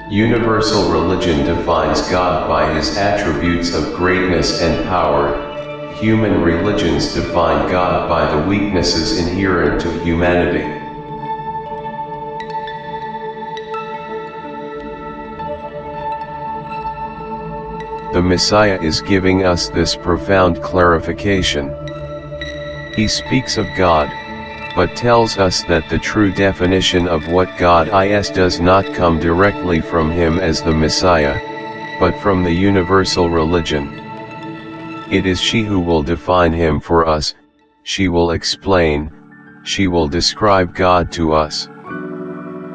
Universal religion defines God by his attributes of greatness and power. Human religions define God by the weaknesses inherent to humanity. The Messiah is giving us this profound clarification. He speaks of God, but tells us that the true definition of what God is does not come directly from him as the Messiah, but from the universal religion. It is she who will define him for us, she will explain, she will describe God to us.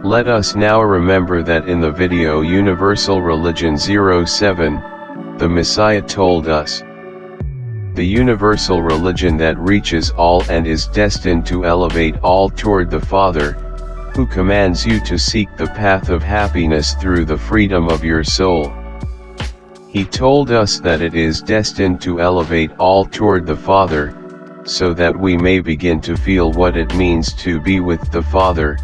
Let us now remember that in the video Universal Religion 07, the Messiah told us, the universal religion that reaches all and is destined to elevate all toward the Father, who commands you to seek the path of happiness through the freedom of your soul. He told us that it is destined to elevate all toward the Father, so that we may begin to feel what it means to be with the Father,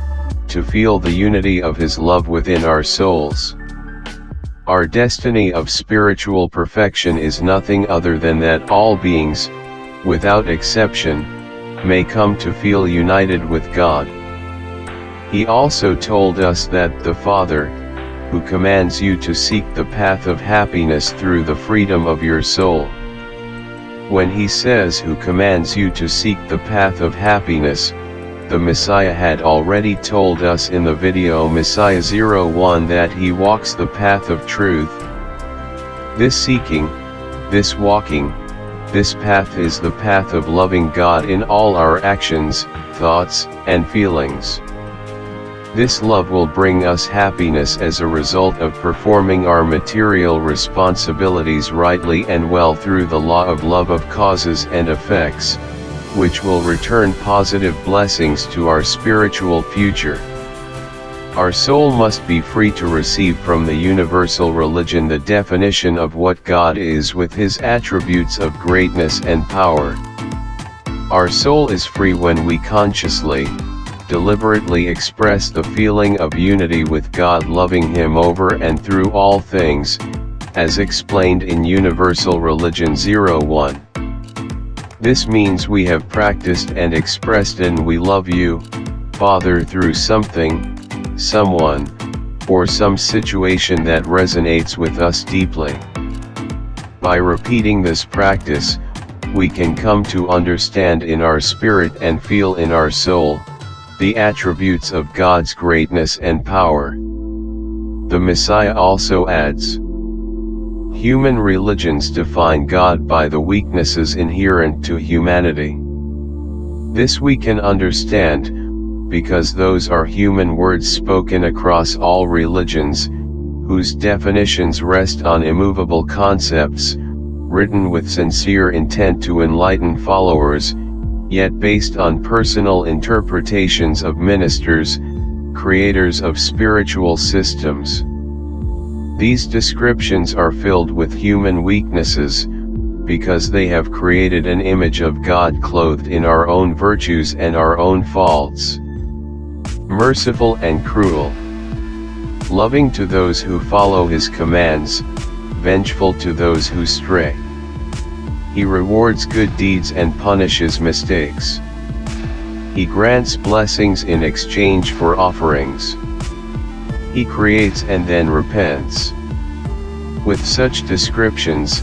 to feel the unity of His love within our souls. Our destiny of spiritual perfection is nothing other than that all beings, without exception, may come to feel united with God. He also told us that the Father, who commands you to seek the path of happiness through the freedom of your soul. When he says who commands you to seek the path of happiness, the Messiah had already told us in the video Messiah 01 that he walks the path of truth. This seeking, this walking, this path is the path of loving God in all our actions, thoughts, and feelings. This love will bring us happiness as a result of performing our material responsibilities rightly and well through the law of love of causes and effects, which will return positive blessings to our spiritual future. Our soul must be free to receive from the universal religion the definition of what God is with His attributes of greatness and power. Our soul is free when we consciously, deliberately express the feeling of unity with God, loving Him over and through all things, as explained in Universal Religion 01. This means we have practiced and expressed and we love you, Father, through something, someone, or some situation that resonates with us deeply. By repeating this practice, we can come to understand in our spirit and feel in our soul the attributes of God's greatness and power. The Messiah also adds, human religions define God by the weaknesses inherent to humanity. This we can understand, because those are human words spoken across all religions, whose definitions rest on immovable concepts, written with sincere intent to enlighten followers, yet based on personal interpretations of ministers, creators of spiritual systems. These descriptions are filled with human weaknesses, because they have created an image of God clothed in our own virtues and our own faults. Merciful and cruel. Loving to those who follow His commands, vengeful to those who stray. He rewards good deeds and punishes mistakes. He grants blessings in exchange for offerings. He creates and then repents. With such descriptions,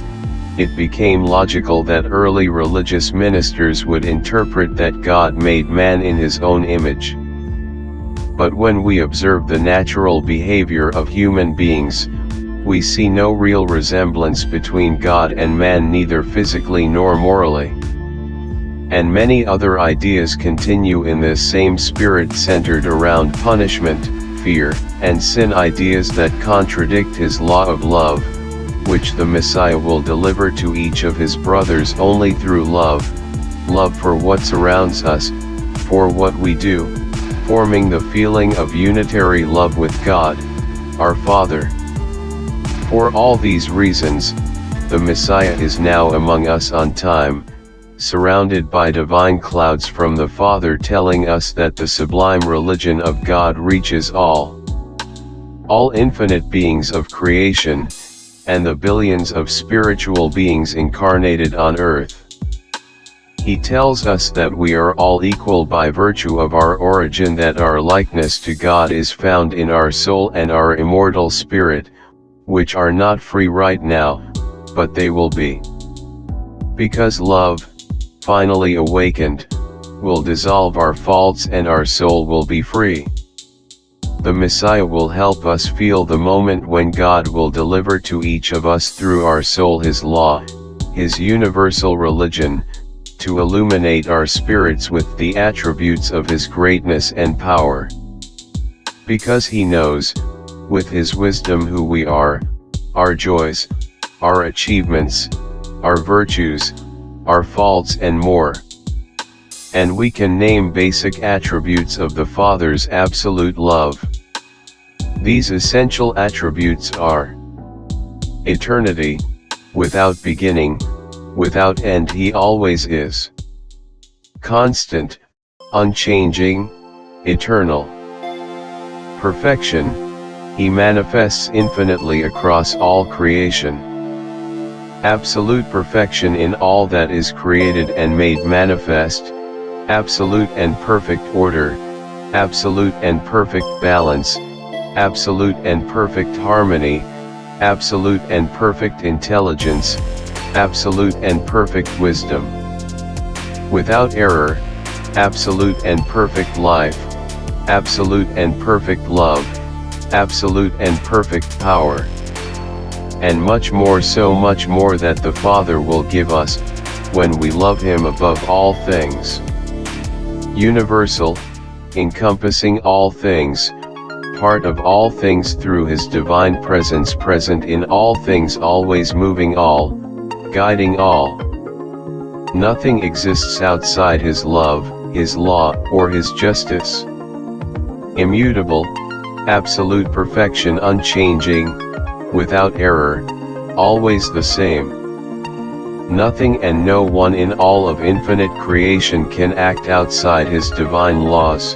it became logical that early religious ministers would interpret that God made man in His own image. But when we observe the natural behavior of human beings, we see no real resemblance between God and man, neither physically nor morally. And many other ideas continue in this same spirit, centered around punishment, fear, and sin, ideas that contradict His law of love, which the Messiah will deliver to each of His brothers only through love for what surrounds us, for what we do, forming the feeling of unitary love with God, our Father. For all these reasons, the Messiah is now among us on time, surrounded by divine clouds from the Father, telling us that the sublime religion of God reaches all. all infinite beings of creation, and the billions of spiritual beings incarnated on earth. He tells us that we are all equal by virtue of our origin, that our likeness to God is found in our soul and our immortal spirit, which are not free right now, but they will be. Because love, finally awakened, will dissolve our faults and our soul will be free. The Messiah will help us feel the moment when God will deliver to each of us through our soul His law, His universal religion, to illuminate our spirits with the attributes of His greatness and power. Because He knows, with His wisdom, who we are, our joys, our achievements, our virtues, our faults and more. And we can name basic attributes of the Father's absolute love. These essential attributes are: eternity, without beginning, without end He always is. Constant, unchanging, eternal. Perfection, He manifests infinitely across all creation. Absolute perfection in all that is created and made manifest, absolute and perfect order, absolute and perfect balance, absolute and perfect harmony, absolute and perfect intelligence, absolute and perfect wisdom. Without error, absolute and perfect life, absolute and perfect love, absolute and perfect power. And much more, so much more that the Father will give us, when we love Him above all things. Universal, encompassing all things, part of all things through His divine presence, present in all things, always moving all, guiding all. Nothing exists outside His love, His law, or His justice. Immutable, absolute perfection, unchanging, without error, always the same. Nothing and no one in all of infinite creation can act outside His divine laws.